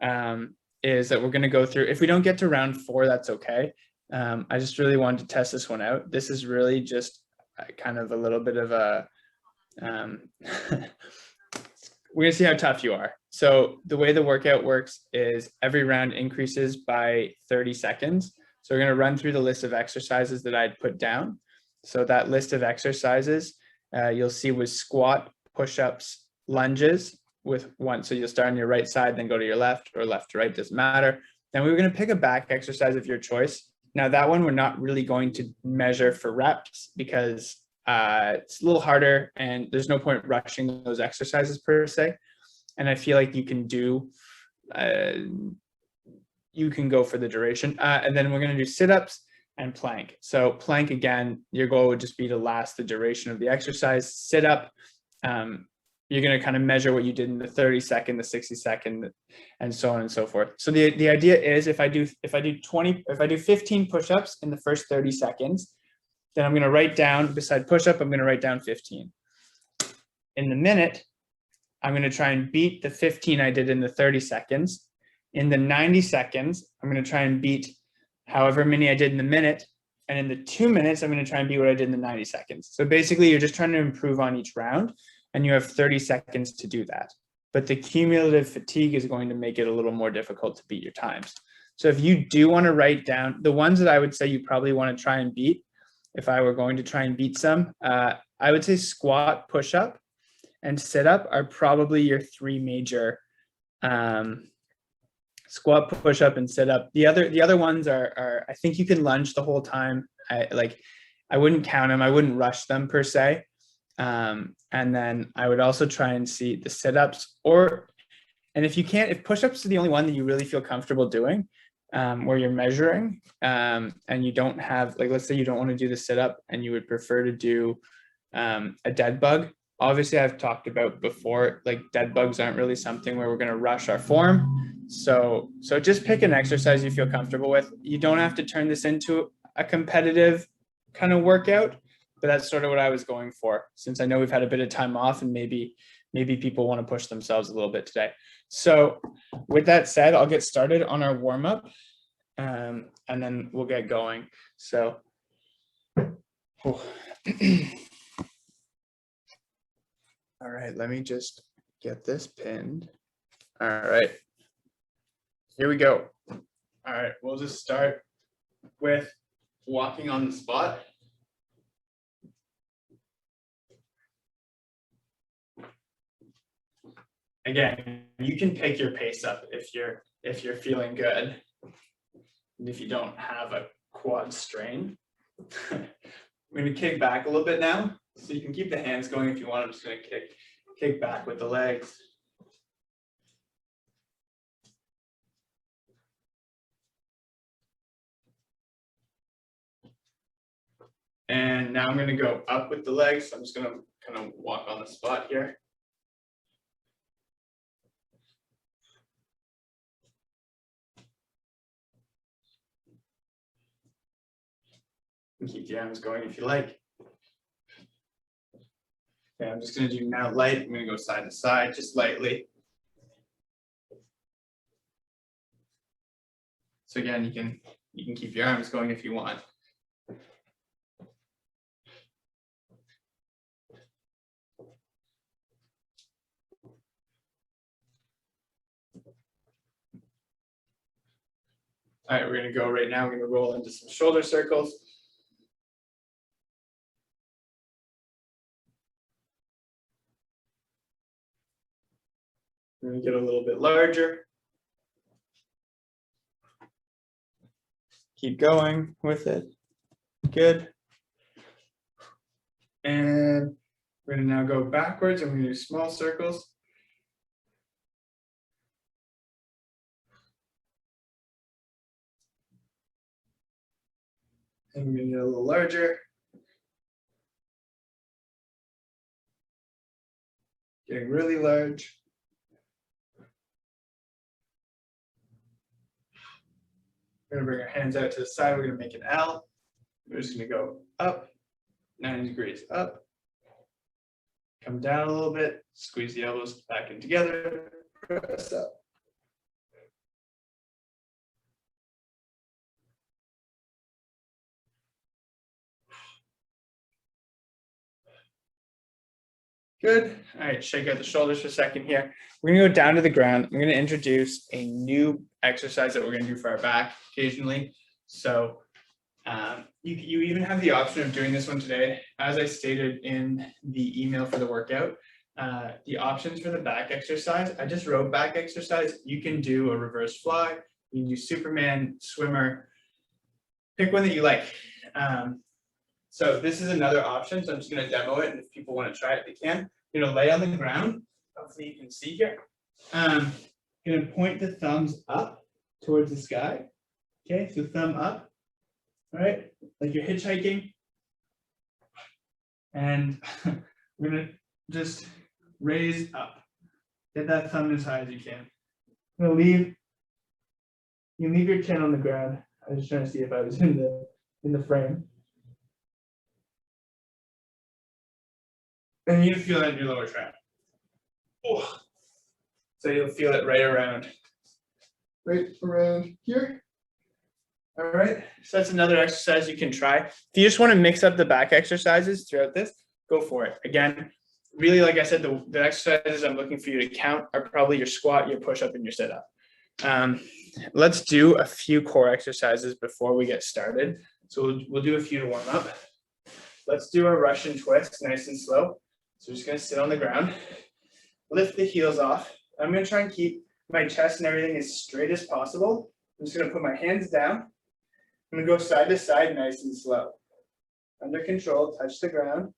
is that we're going to go through. If we don't get to round 4, that's okay. I just really wanted to test this one out. This is really just kind of a little bit of a, we're going to see how tough you are. So the way the workout works is every round increases by 30 seconds. So we're going to run through the list of exercises that I'd put down. So that list of exercises you'll see was squat, push-ups, lunges with one. So you'll start on your right side, then go to your left or left to right, doesn't matter. Then we were going to pick a back exercise of your choice. Now that one, we're not really going to measure for reps because it's a little harder and there's no point rushing those exercises per se. And I feel like you can do, you can go for the duration. And then we're going to do sit-ups and plank. So plank, again, your goal would just be to last the duration of the exercise. Sit up, you're going to kind of measure what you did in the 30 second, the 60 second, and so on and so forth. So the idea is if I do 15 push-ups in the first 30 seconds, then I'm going to write down, beside push-up, I'm going to write down 15. In the minute, I'm going to try and beat the 15 I did in the 30 seconds. In the 90 seconds, I'm going to try and beat however many I did in the minute. And in the 2 minutes, I'm going to try and beat what I did in the 90 seconds. So basically, you're just trying to improve on each round, and you have 30 seconds to do that. But the cumulative fatigue is going to make it a little more difficult to beat your times. So if you do want to write down the ones that I would say you probably want to try and beat, if I were going to try and beat some, I would say squat, push-up, and sit-up are probably your 3 major squat, push-up, and sit-up. The other ones are I think you can lunge the whole time. I wouldn't count them. I wouldn't rush them per se. And then I would also try and see the sit-ups, and if you can't, if push-ups are the only one that you really feel comfortable doing, where you're measuring, and you don't have, like, let's say you don't want to do the sit-up and you would prefer to do a dead bug. Obviously, I've talked about before, like, dead bugs aren't really something where we're going to rush our form. So just pick an exercise you feel comfortable with. You don't have to turn this into a competitive kind of workout, but that's sort of what I was going for, since I know we've had a bit of time off and maybe people want to push themselves a little bit today. So with that said, I'll get started on our warm-up, and then we'll get going. So all right, let me just get this pinned. All right, here we go. All right, we'll just start with walking on the spot. Again, you can pick your pace up if you're feeling good. And if you don't have a quad strain. I'm going to kick back a little bit now. So you can keep the hands going if you want. I'm just going to kick back with the legs. And now I'm going to go up with the legs. So I'm just going to kind of walk on the spot here. And keep the arms going if you like. Okay, I'm just going to do now light. I'm going to go side to side, just lightly. So again, you can keep your arms going if you want. All right, we're going to go right now. We're going to roll into some shoulder circles. We're going to get a little bit larger. Keep going with it. Good. And we're going to now go backwards and we're going to do small circles. And we're going to get a little larger. Getting really large. We're going to bring our hands out to the side. We're going to make an L. We're just going to go up, 90 degrees up. Come down a little bit, squeeze the elbows back in together, press up. Good. All right, shake out the shoulders for a second here. We're gonna go down to the ground. I'm gonna introduce a new exercise that we're gonna do for our back occasionally. So you even have the option of doing this one today. As I stated in the email for the workout, the options for the back exercise, I just wrote back exercise. You can do a reverse fly, you can do Superman, swimmer, pick one that you like. So this is another option. So I'm just gonna demo it, and if people wanna try it, they can. You're gonna lay on the ground. Hopefully you can see here. You're gonna point the thumbs up towards the sky. Okay, so thumb up. All right, like you're hitchhiking. And we're gonna just raise up. Get that thumb as high as you can. I'm gonna leave. You leave your chin on the ground. I was just trying to see if I was in the frame. And you feel that in your lower trap. Oh. So you'll feel it right around here. All right, so that's another exercise you can try. If you just want to mix up the back exercises throughout this, go for it. Again, really, like I said, the exercises I'm looking for you to count are probably your squat, your push-up, and your sit-up. Let's do a few core exercises before we get started. So we'll do a few to warm up. Let's do a Russian twist, nice and slow. So we're just gonna sit on the ground, lift the heels off. I'm gonna try and keep my chest and everything as straight as possible. I'm just gonna put my hands down. I'm gonna go side to side, nice and slow. Under control, touch the ground.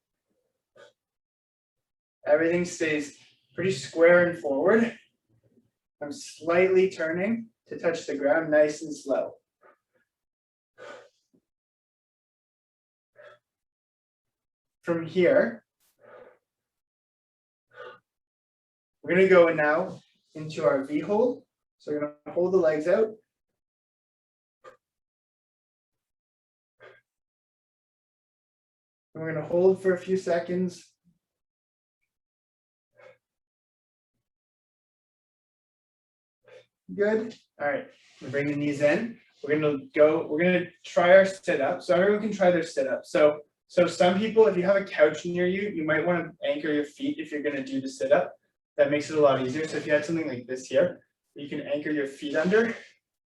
Everything stays pretty square and forward. I'm slightly turning to touch the ground, nice and slow. From here, we're gonna go now into our V hold. So we're gonna hold the legs out. And we're gonna hold for a few seconds. Good. All right, we're bringing the knees in. We're gonna try our sit-up. So everyone can try their sit-up. So some people, if you have a couch near you, you might want to anchor your feet if you're gonna do the sit-up. That makes it a lot easier. So if you had something like this here, you can anchor your feet under.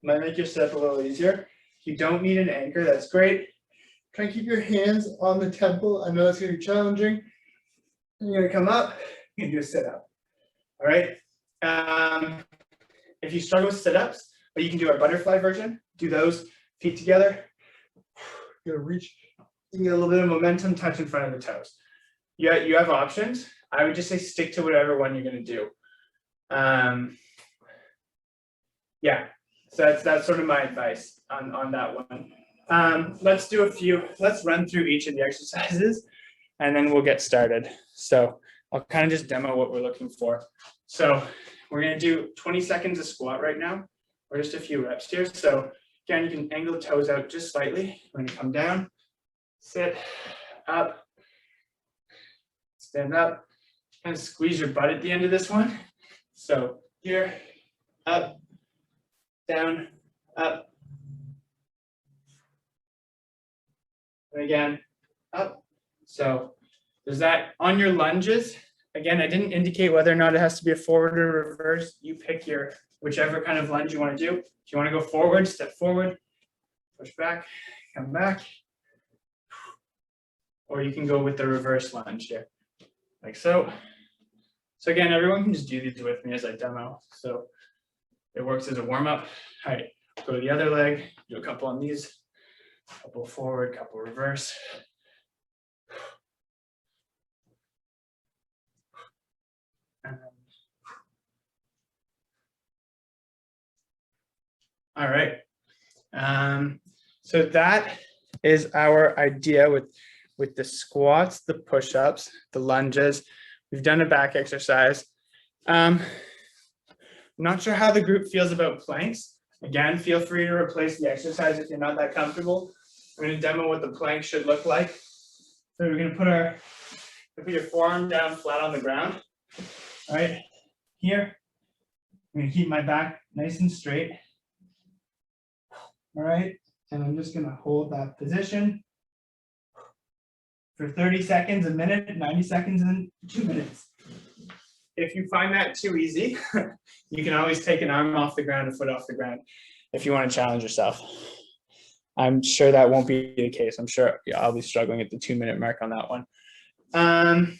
Might make your sit-up a little easier. If you don't need an anchor, that's great. Try and keep your hands on the temple. I know that's gonna be challenging. You're gonna come up, you're gonna do a sit-up. All right. If you struggle with sit-ups, but you can do our butterfly version, do those, feet together. You're gonna reach, you can get a little bit of momentum, touch in front of the toes. You have options. I would just say stick to whatever one you're gonna do. Yeah, so that's sort of my advice on that one. Let's run through each of the exercises and then we'll get started. So I'll kind of just demo what we're looking for. So we're gonna do 20 seconds of squat right now, or just a few reps here. So again, you can angle the toes out just slightly. We're gonna come down, sit, up, stand up, kind of squeeze your butt at the end of this one. So here, up, down, up, and again, up. So there's that. On your lunges, again, I didn't indicate whether or not it has to be a forward or reverse. You pick your whichever kind of lunge you want to do. If you want to go forward, step forward, push back, come back. Or you can go with the reverse lunge here, like so. So again, everyone can just do these with me as I demo. So it works as a warm-up. All right, go to the other leg, do a couple on these, couple forward, couple reverse. All right. So that is our idea with the squats, the push-ups, the lunges. We've done a back exercise. I'm not sure how the group feels about planks. Again, feel free to replace the exercise if you're not that comfortable. I'm going to demo what the plank should look like. So we're going to put your forearm down flat on the ground. All right, here. I'm going to keep my back nice and straight. All right, and I'm just going to hold that position for 30 seconds, a minute, 90 seconds, and 2 minutes. If you find that too easy, you can always take an arm off the ground, a foot off the ground, if you want to challenge yourself. I'm sure that won't be the case. I'm sure I'll be struggling at the 2-minute mark on that one. I'm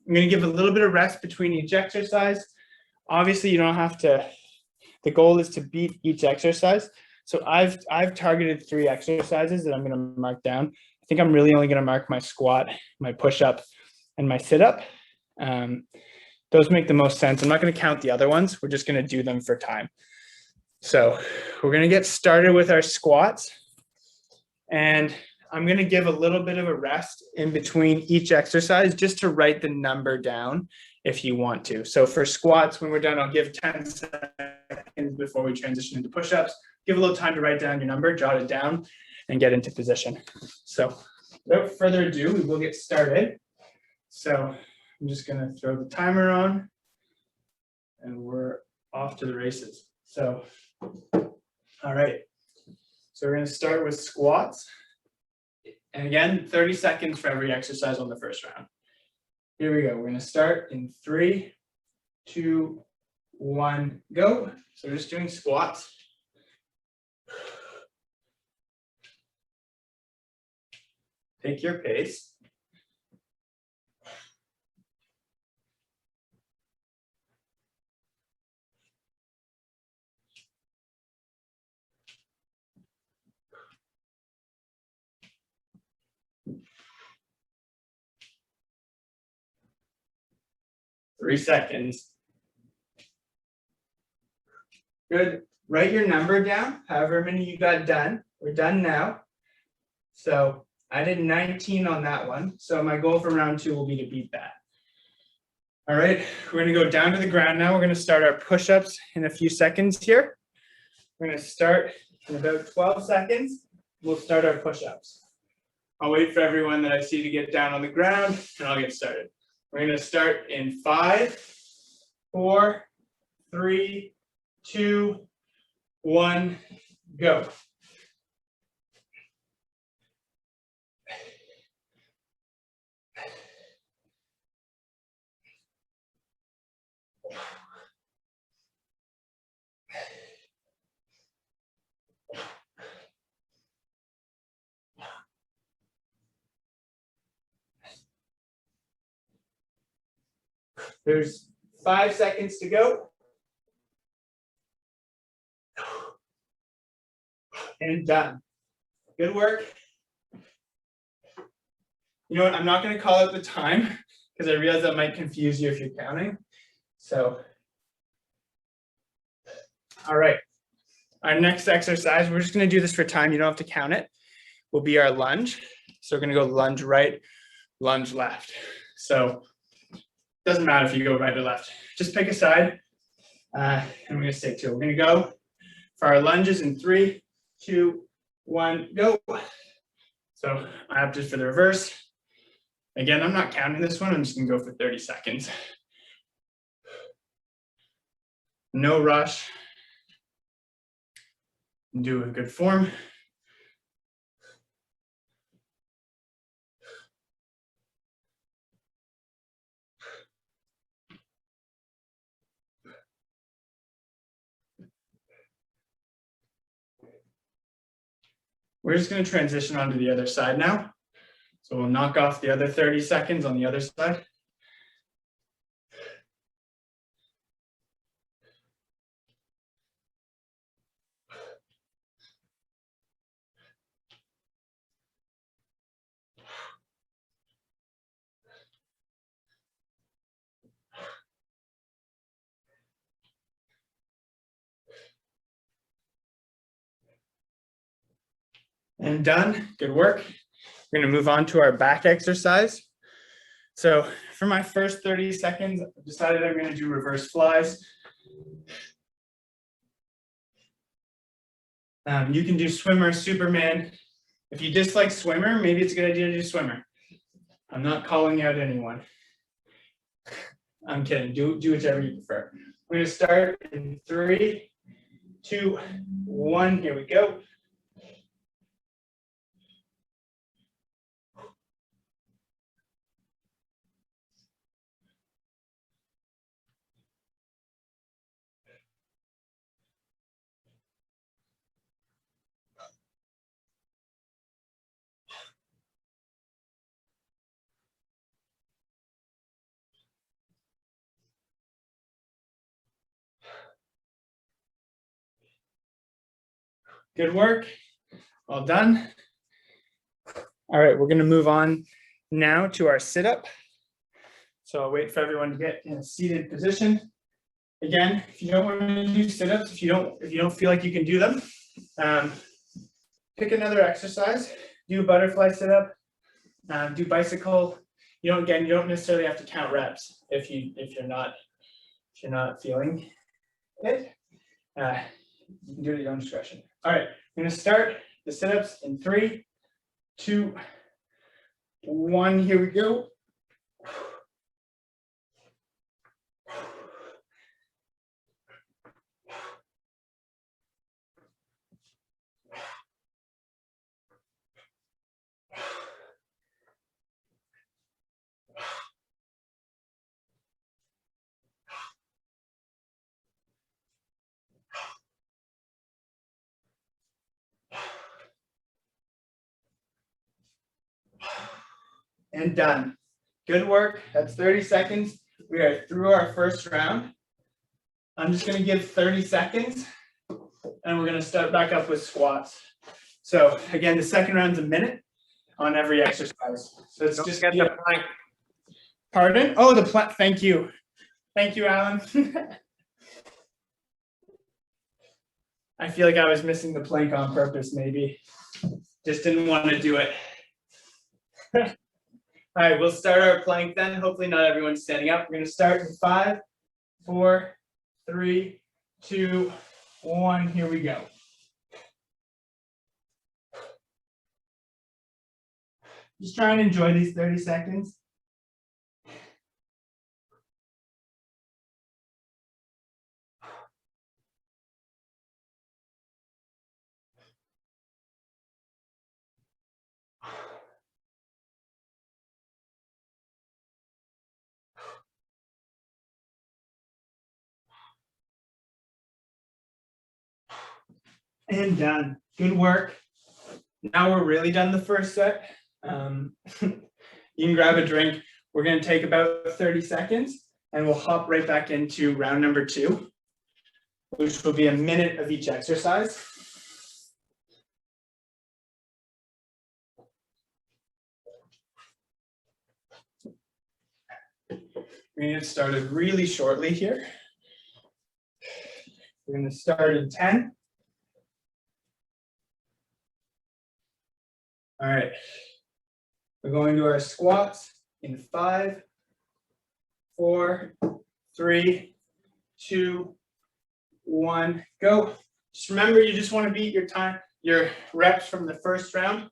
going to give a little bit of rest between each exercise. Obviously, you don't have to, the goal is to beat each exercise. So I've targeted 3 exercises that I'm going to mark down. I think I'm really only going to mark my squat, my push-up, and my sit-up. Those make the most sense. I'm not going to count the other ones. We're just going to do them for time. So we're going to get started with our squats. And I'm going to give a little bit of a rest in between each exercise just to write the number down if you want to. So for squats, when we're done, I'll give 10 seconds before we transition into push-ups. Give a little time to write down your number, jot it down, and get into position. So without further ado, we will get started. So I'm just going to throw the timer on, and we're off to the races. So, all right. So we're going to start with squats. And again, 30 seconds for every exercise on the first round. Here we go. We're going to start in 3, 2, 1, go. So we're just doing squats. Take your pace. Three seconds. Good. Write your number down, however many you got done. We're done now. So I did 19 on that one. So my goal for round 2 will be to beat that. All right, we're going to go down to the ground now. We're going to start our push-ups in a few seconds here. We're going to start in about 12 seconds. We'll start our push-ups. I'll wait for everyone that I see to get down on the ground, and I'll get started. We're going to start in 5, 4, 3, 2, 1, go. There's 5 seconds to go. And done. Good work. You know what? I'm not going to call out the time because I realize that might confuse you if you're counting. So, all right. Our next exercise, we're just going to do this for time. You don't have to count it. Will be our lunge. So we're going to go lunge right, lunge left. So doesn't matter if you go right or left. Just pick a side, and we're going to stick to it. We're going to go for our lunges in 3, 2, 1, go. So I opted for the reverse. Again, I'm not counting this one. I'm just going to go for 30 seconds. No rush. Do a good form. We're just going to transition onto the other side now. So we'll knock off the other 30 seconds on the other side. And done. Good work. We're going to move on to our back exercise. So for my first 30 seconds, I've decided I'm going to do reverse flies. You can do swimmer, Superman. If you dislike swimmer, maybe it's a good idea to do swimmer. I'm not calling out anyone. I'm kidding. Do whichever you prefer. We're going to start in 3, 2, 1. Here we go. Good work. Well done. All right, we're going to move on now to our sit-up. So I'll wait for everyone to get in a seated position. Again, if you don't want to do sit-ups, if you don't feel like you can do them, pick another exercise. Do a butterfly sit-up. Do bicycle. You don't necessarily have to count reps if you're not feeling it. You can do it at your own discretion. All right, I'm going to start the sit-ups in 3, 2, 1. Here we go. And done. Good work. That's 30 seconds. We are through our first round. I'm just going to give 30 seconds and we're going to start back up with squats. So again, the second round's a minute on every exercise. So it's just get the plank. Pardon? Oh, the plank. Thank you. Thank you, Alan. I feel like I was missing the plank on purpose, maybe. Just didn't want to do it. All right, we'll start our plank then. Hopefully not everyone's standing up. We're going to start in 5, 4, 3, 2, 1. Here we go. Just try and enjoy these 30 seconds. And done. Good work. Now we're really done the first set. You can grab a drink. We're going to take about 30 seconds and we'll hop right back into round number 2, which will be a minute of each exercise. We're going to get started really shortly here. We're going to start in 10. All right. We're going to our squats in 5, 4, 3, 2, 1, go. Just remember, you just want to beat your reps from the first round.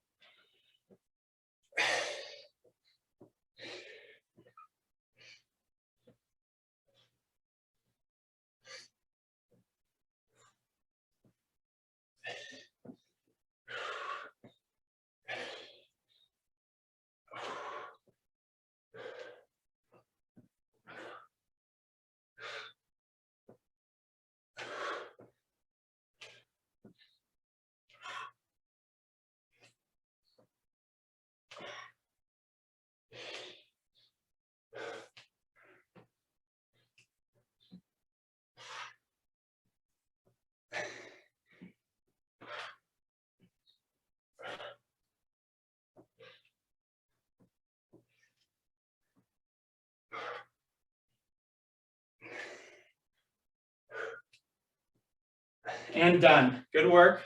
And done. Good work.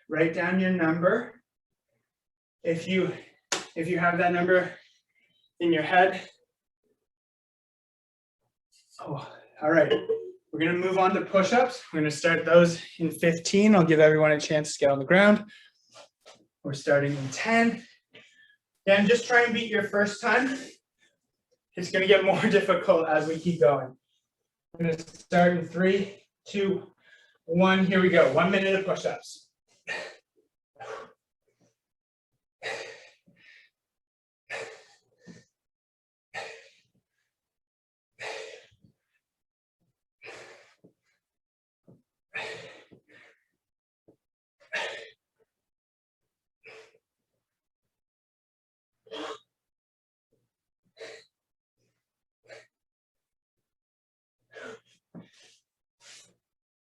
Write down your number. If you have that number in your head. Oh, all right. We're going to move on to push-ups. We're going to start those in 15. I'll give everyone a chance to get on the ground. We're starting in 10. Then just try and beat your first time. It's going to get more difficult as we keep going. We're going to start in 3, 2, 1. Here we go. 1 minute of push-ups.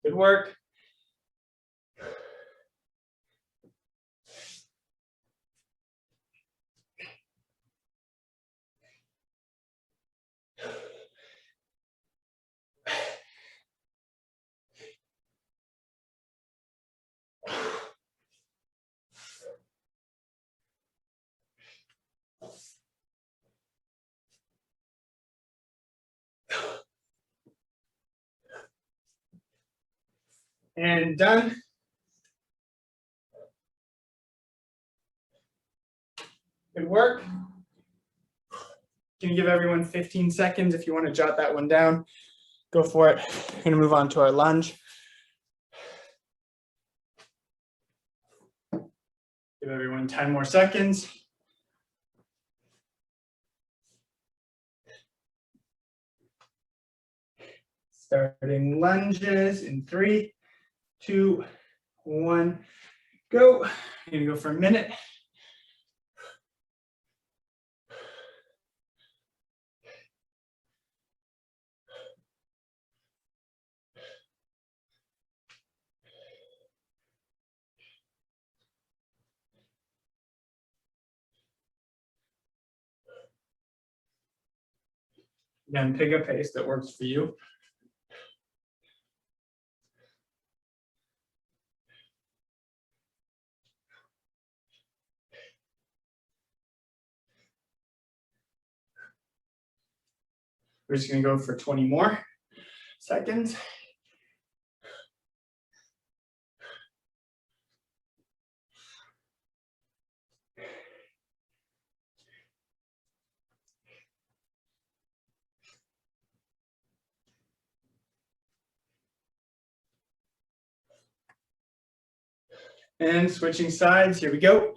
Good work. And done. Good work. Gonna give everyone 15 seconds if you want to jot that one down. Go for it. We're gonna move on to our lunge. Give everyone 10 more seconds. Starting lunges in 3, 2, 1, go. I'm gonna go for a minute. Again, pick a pace that works for you. We're just gonna go for 20 more seconds. And switching sides, here we go.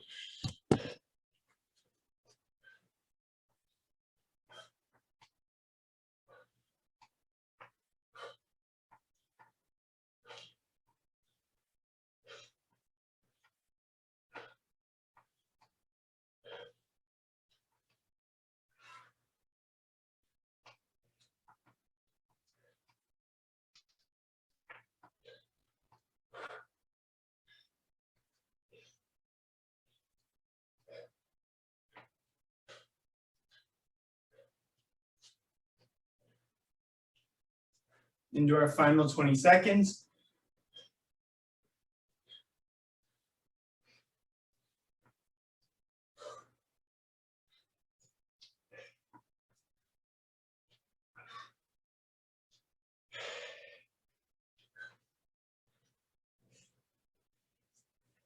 Into our final 20 seconds.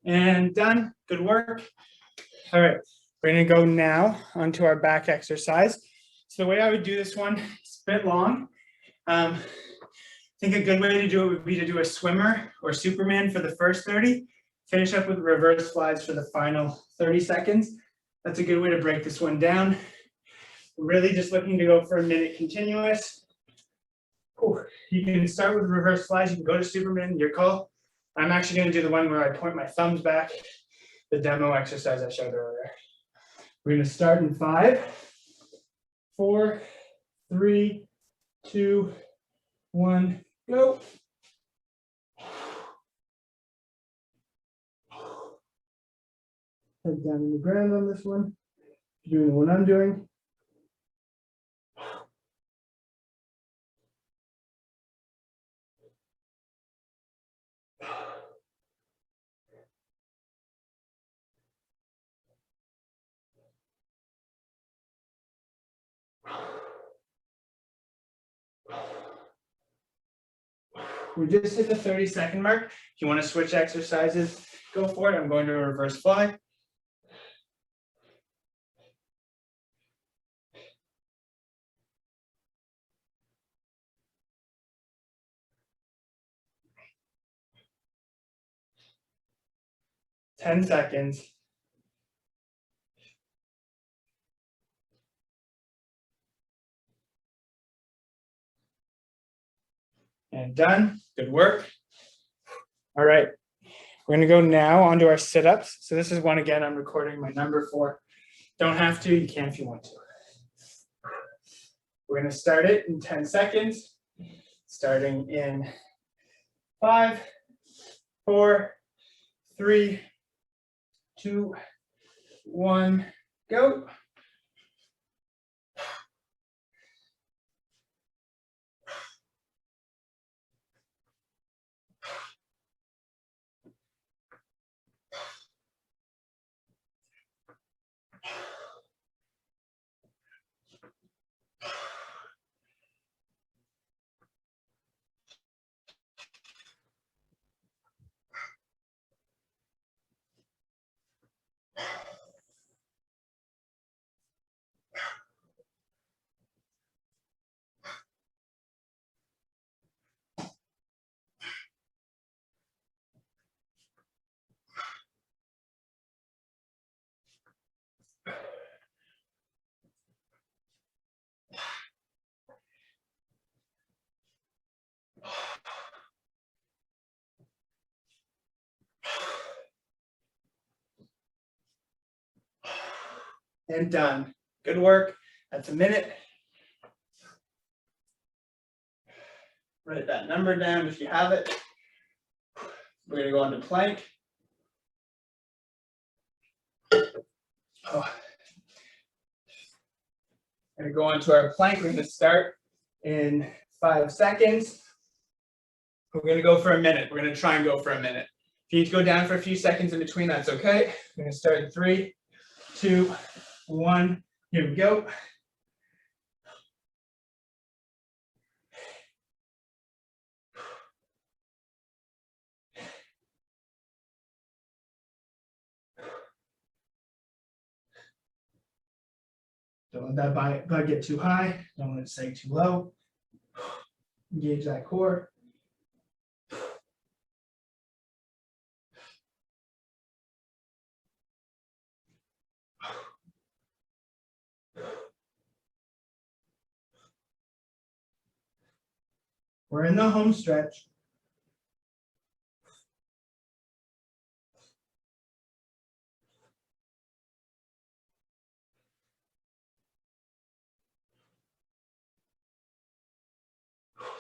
And done. Good work. All right, we're gonna go now onto our back exercise. So the way I would do this one, it's a bit long. I think a good way to do it would be to do a swimmer or Superman for the first 30, finish up with reverse flies for the final 30 seconds. That's a good way to break this one down. Really just looking to go for a minute continuous. You can start with reverse flies, you can go to Superman, your call. I'm actually gonna do the one where I point my thumbs back, the demo exercise I showed earlier. We're gonna start in 5, 4, 3, 2, 1, go. Head down in the ground on this one. Doing the one I'm doing. We just hit the 30-second mark. If you want to switch exercises, go for it. I'm going to a reverse fly. Ten seconds. And done. Good work. All right. We're going to go now onto our sit-ups. So this is one, again, I'm recording my number for. Don't have to, you can if you want to. We're going to start it in 10 seconds, starting in 5, 4, 3, 2, 1, go. And done. Good work. That's a minute. Write that number down if you have it. We're going to go on to plank. Oh. We're going to go on to our plank. We're going to start in 5 seconds. We're going to go for a minute. We're going to try and go for a minute. If you need to go down for a few seconds in between, that's okay. We're going to start in 3, 2, 1. Here we go. Don't let that butt get too high. Don't let it sag too low. Engage that core. We're in the home stretch.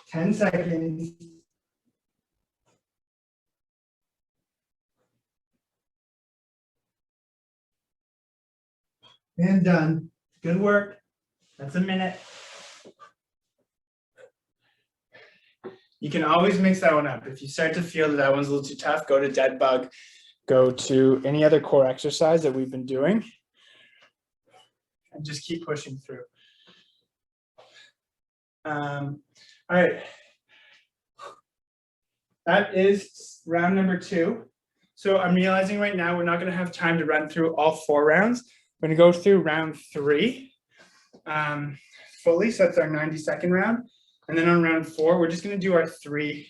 Ten seconds. And done. Good work. That's a minute. You can always mix that one up. If you start to feel that that one's a little too tough, go to dead bug. Go to any other core exercise that we've been doing. And just keep pushing through. All right. That is round number 2. So I'm realizing right now we're not going to have time to run through all 4 rounds. We're going to go through round 3 fully. So that's our 90-second round. And then on round 4, we're just going to do our 3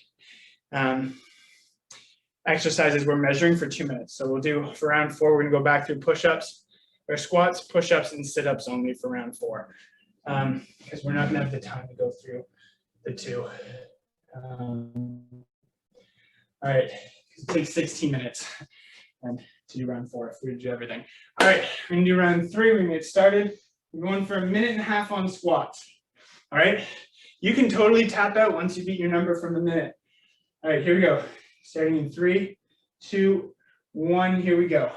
exercises we're measuring for 2 minutes. So we'll do for round 4, we're going to go back through push-ups, or squats, push-ups, and sit-ups only for round 4. Because we're not going to have the time to go through the 2. All right, it takes 16 minutes and to do round 4 if we do everything. All right, we're gonna do round 3. We're gonna get started. We're going for a minute and a half on squats. All right, you can totally tap out once you beat your number from the minute. All right, here we go. Starting in 3, 2, 1. Here we go.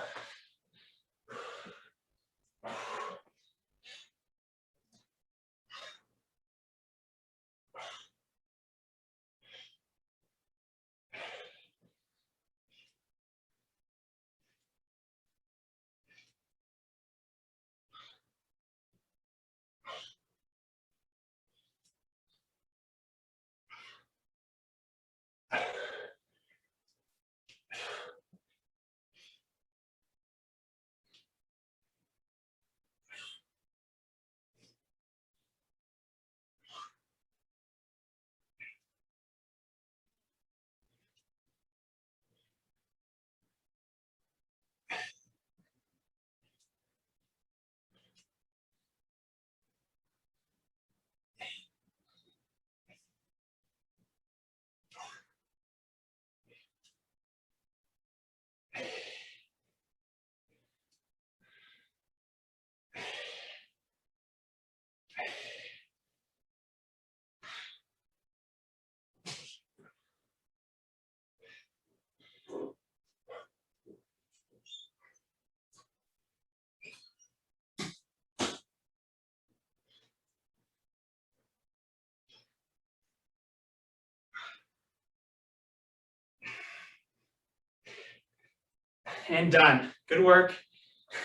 And done. Good work.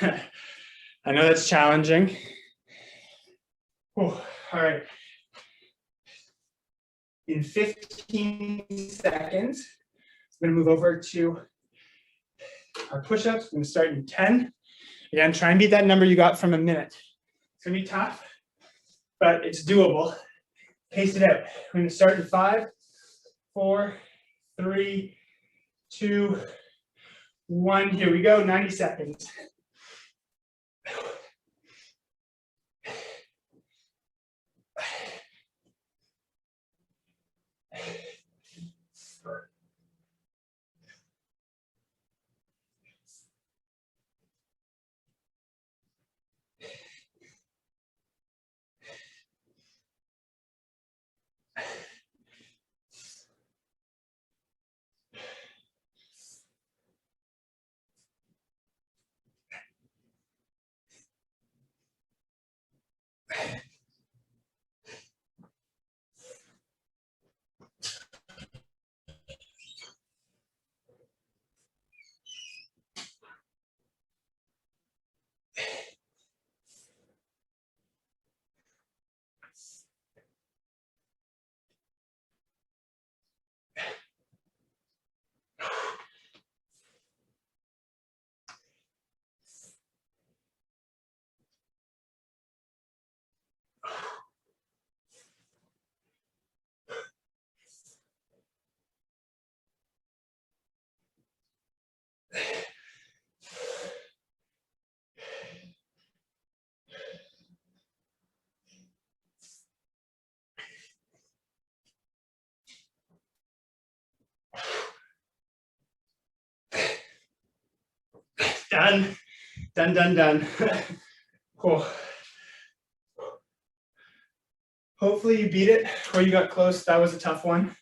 I know that's challenging. Oh, all right. In 15 seconds, I'm going to move over to our push-ups. I'm going to start in 10. Again, try and beat that number you got from a minute. It's going to be tough, but it's doable. Pace it out. We're going to start in 5, 4, 3, 2, 1. Here we go. 90 seconds. Done, done, done, done. Cool. Hopefully you beat it or you got close. That was a tough one.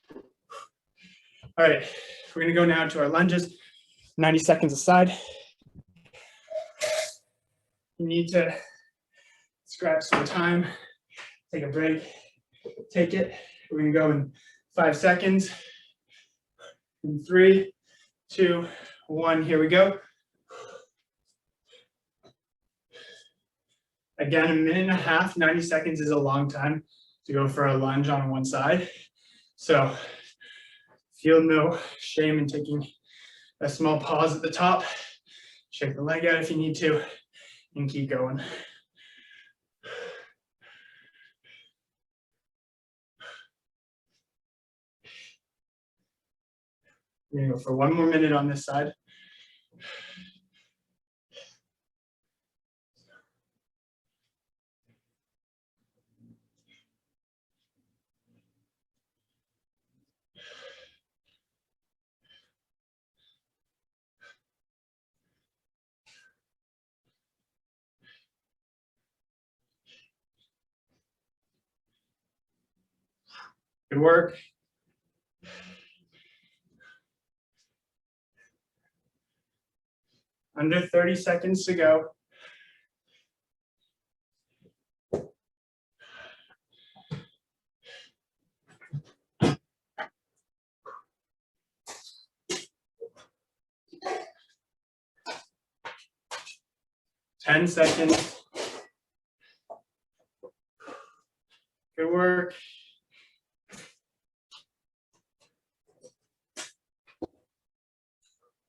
All right, we're gonna go now to our lunges. 90 seconds aside. You need to scratch some time, take a break, take it. We're gonna go in 5 seconds. In 3, 2, 1, here we go. Again, 1.5 minutes, 90 seconds is a long time to go for a lunge on one side. So feel no shame in taking a small pause at the top. Shake the leg out if you need to, and keep going. We're gonna go for 1 more minute on this side. Good work. Under 30 seconds to go. Ten seconds. Good work.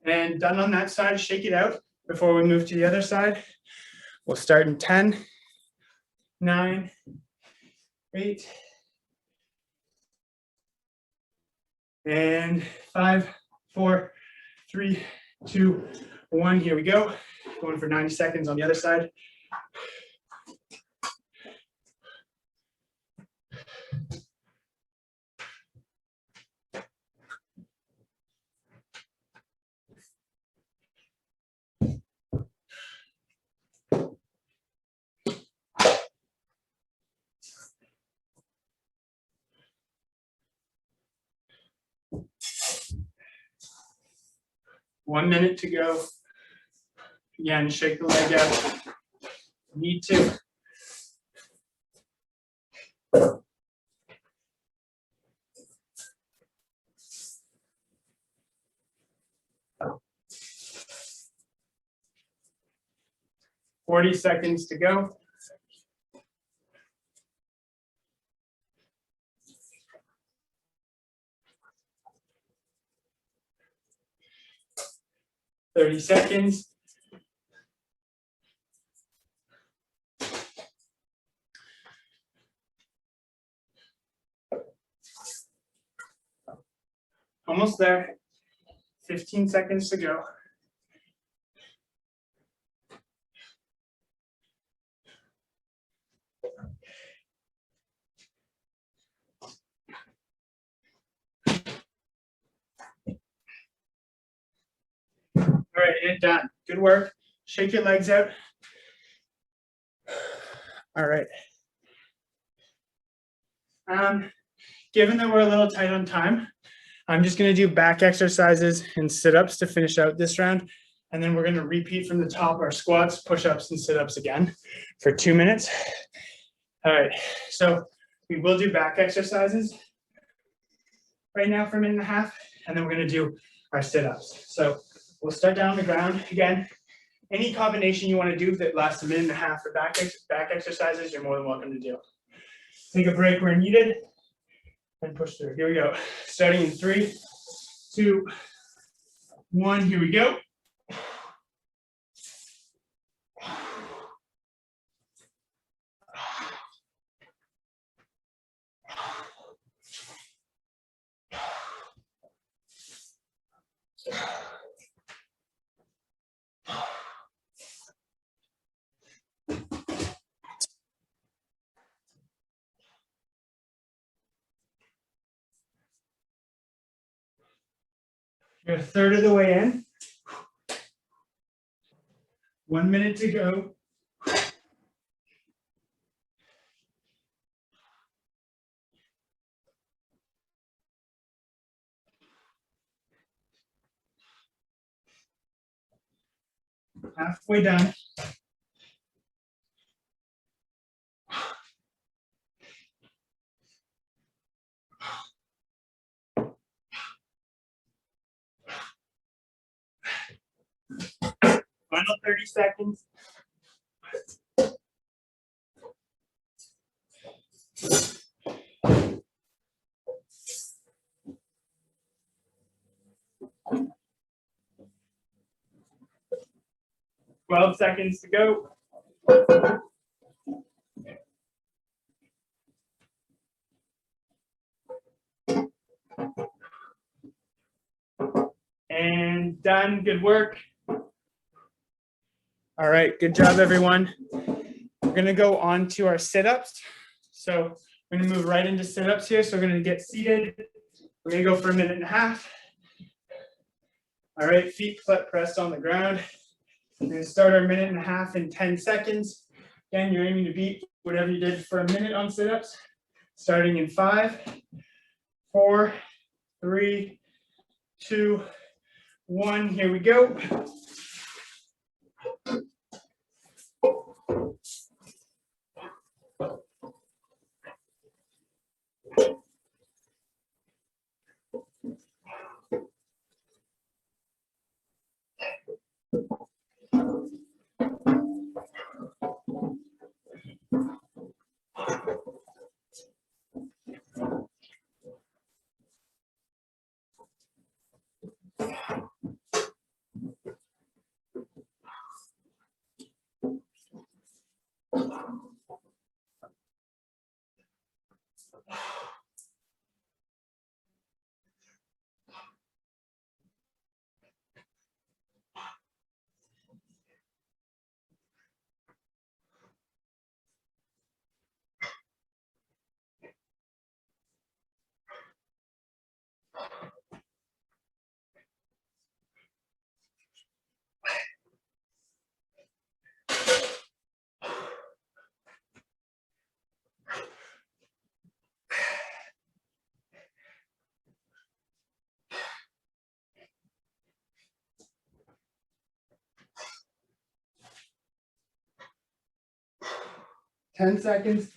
And done on that side, shake it out before we move to the other side. We'll start in 10, 9, 8, and 5, 4, 3, 2, 1. Here we go. Going for 90 seconds on the other side. One minute to go. Again, shake the leg out. Need to. Forty seconds to go. Thirty seconds. Almost there. 15 seconds to go. All right, and done. Good work. Shake your legs out. All right. Given that we're a little tight on time, I'm just going to do back exercises and sit-ups to finish out this round. And then we're going to repeat from the top our squats, push-ups, and sit-ups again for 2 minutes. All right, so we will do back exercises right now for 1.5 minutes, and then we're going to do our sit-ups. So we'll start down on the ground. Again, any combination you want to do that lasts 1.5 minutes for back exercises, you're more than welcome to do. Take a break where needed and push through. Here we go. Starting in 3, 2, 1. Here we go. You're a third of the way in. 1 minute to go. Halfway done. Final 30 seconds. Twelve seconds to go. And done. Good work. All right, good job, everyone. We're gonna go on to our sit-ups. So we're gonna move right into sit-ups here. So we're gonna get seated. We're gonna go for 1.5 minutes. All right, feet pressed on the ground. We're gonna start our 1.5 minutes in 10 seconds. Again, you're aiming to beat whatever you did for 1 minute on sit-ups. Starting in 5, 4, 3, 2, 1. Here we go. Ten seconds.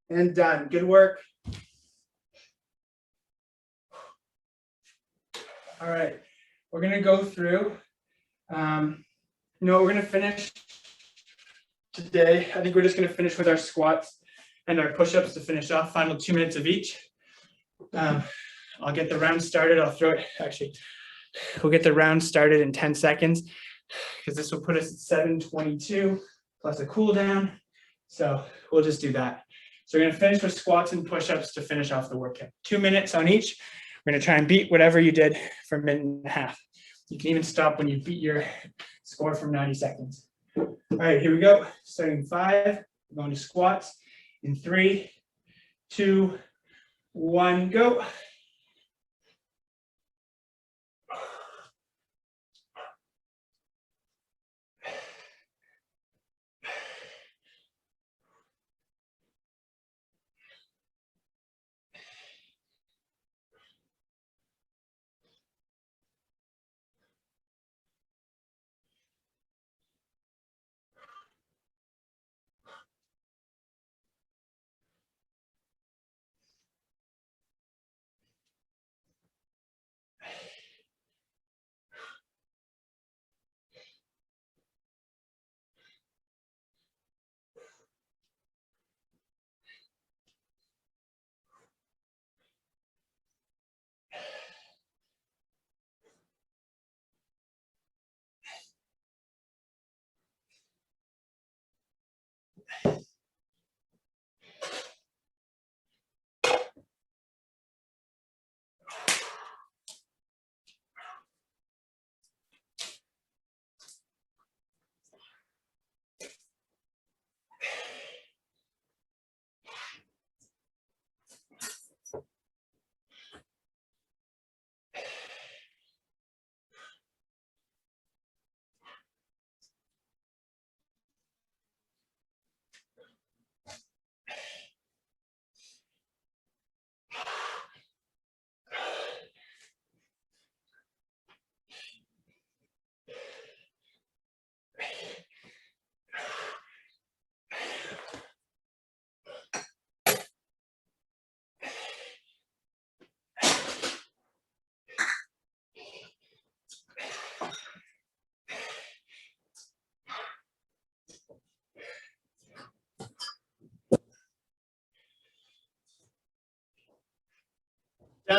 And done. Good work. All right, we're gonna go through. We're gonna finish today. I think we're just gonna finish with our squats and our push-ups to finish off. Final 2 minutes of each. I'll get the round started. I'll throw it. Actually, we'll get the round started in 10 seconds because this will put us at 7:22 plus a cool down. So we'll just do that. So we're gonna finish with squats and push-ups to finish off the workout. 2 minutes on each. We're gonna try and beat whatever you did for 1.5 minutes. You can even stop when you beat your score from 90 seconds. All right, here we go. Starting 5, we're going to squats in 3, 2, 1, go.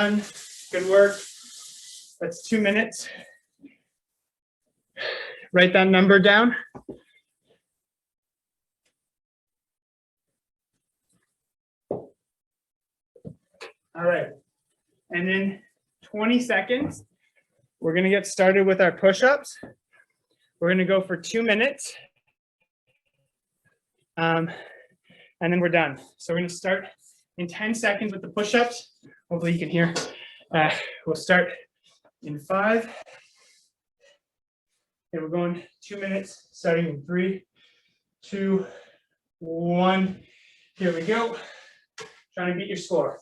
done. Good work. That's 2 minutes. Write that number down. All right. And in 20 seconds, we're going to get started with our push-ups. We're going to go for 2 minutes. And then we're done. So we're going to start in 10 seconds with the push-ups. Hopefully you can hear. We'll start in 5. And we're going 2 minutes, starting in 3, 2, 1. Here we go. Trying to beat your score.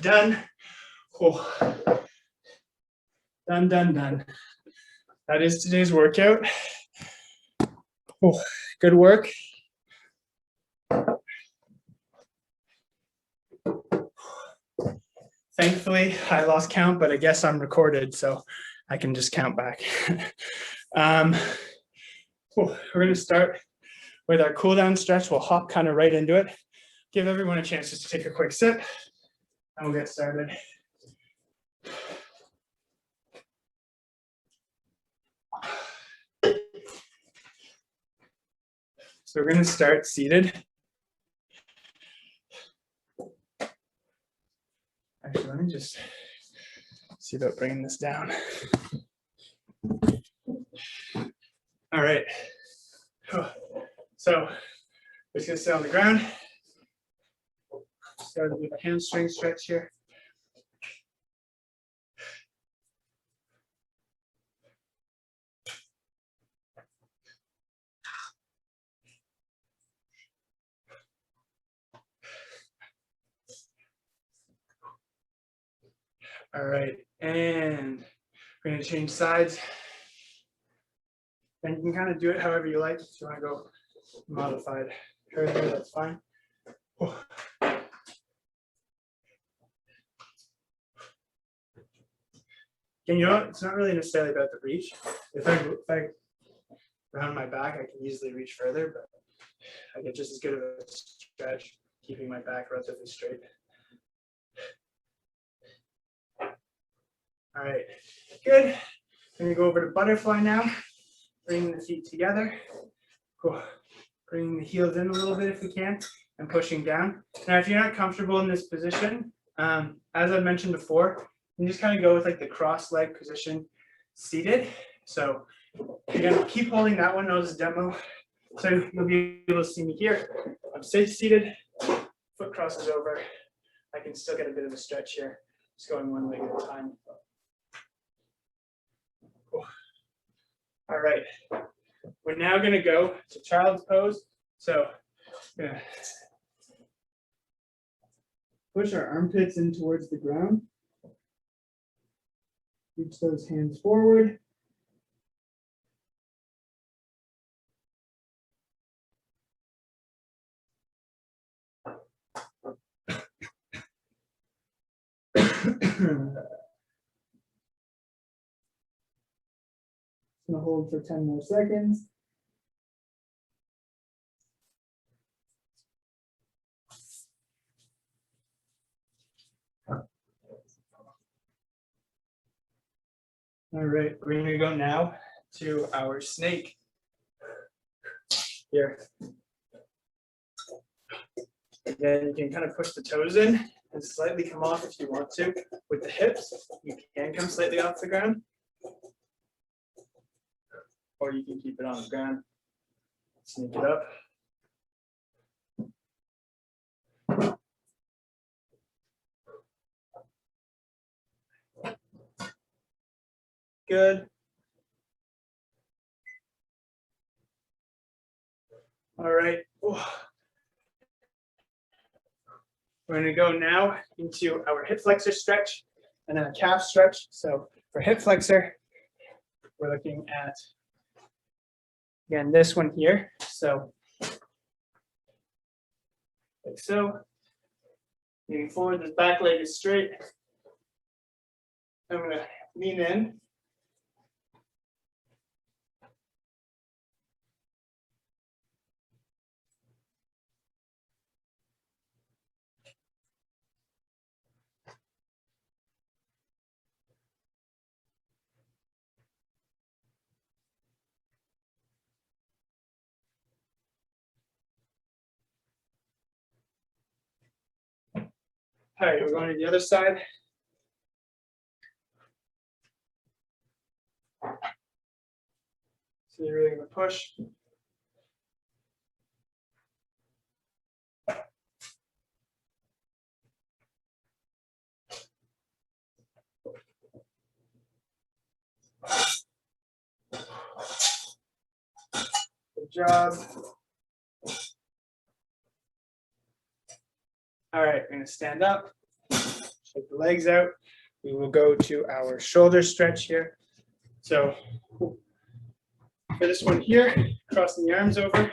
Done. Oh. Done, done, done. That is today's workout. Oh, good work. Thankfully, I lost count, but I guess I'm recorded, so I can just count back. We're going to start with our cool down stretch. We'll hop kind of right into it. Give everyone a chance just to take a quick sip, and we'll get started. So we're going to start seated. Actually, let me just see about bringing this down. All right. So we're just going to sit on the ground. Start with a hamstring stretch here. All right, and we're going to change sides. And you can kind of do it however you like. If you want to go modified earlier, that's fine. Oh. And you know what? It's not really necessarily about the reach. If I round my back, I can easily reach further, but I get just as good of a stretch keeping my back relatively straight. All right, good. I'm going to go over to butterfly now. Bringing the feet together. Cool. Bringing the heels in a little bit if we can, and pushing down. Now, if you're not comfortable in this position, as I mentioned before, you can just kind of go with like the cross leg position, seated. So again, keep holding that one. I'll just demo. So you'll be able to see me here. I'm seated, foot crosses over. I can still get a bit of a stretch here, just going one leg at a time. All right, we're now gonna go to child's pose. So yeah. Push our armpits in towards the ground. Reach those hands forward. Gonna hold for 10 more seconds. All right, we're gonna go now to our snake here. Again, you can kind of push the toes in and slightly come off if you want to. With the hips, you can come slightly off the ground, or you can keep it on the ground. Sneak it up. Good. All right. We're going to go now into our hip flexor stretch and then a calf stretch. So for hip flexor, we're looking at, again, this one here. So like so. Moving forward, this back leg is straight. I'm going to lean in. All right, we're going to the other side. So you're really going to push. Good job. All right, we're going to stand up, shake the legs out. We will go to our shoulder stretch here. So for this one here, crossing the arms over.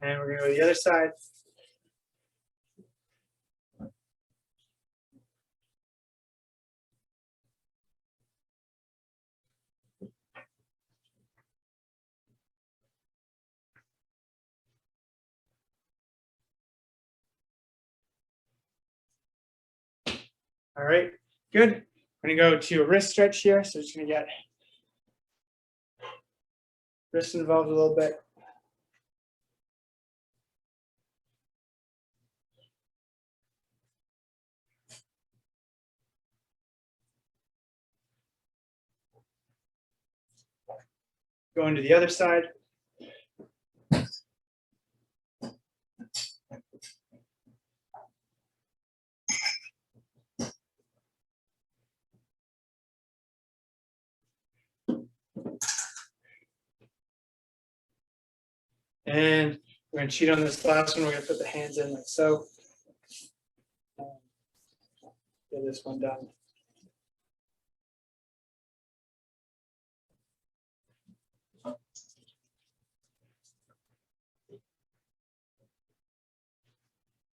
And we're going to go to the other side. All right, good. We're going to go to a wrist stretch here. So just going to get wrist involved a little bit. Going to the other side. And we're going to cheat on this last one. We're going to put the hands in like so. Get this one done.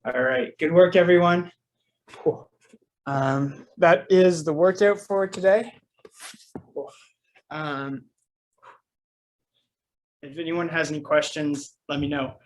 All right, good work, everyone. Cool. That is the workout for today. Cool. If anyone has any questions, let me know.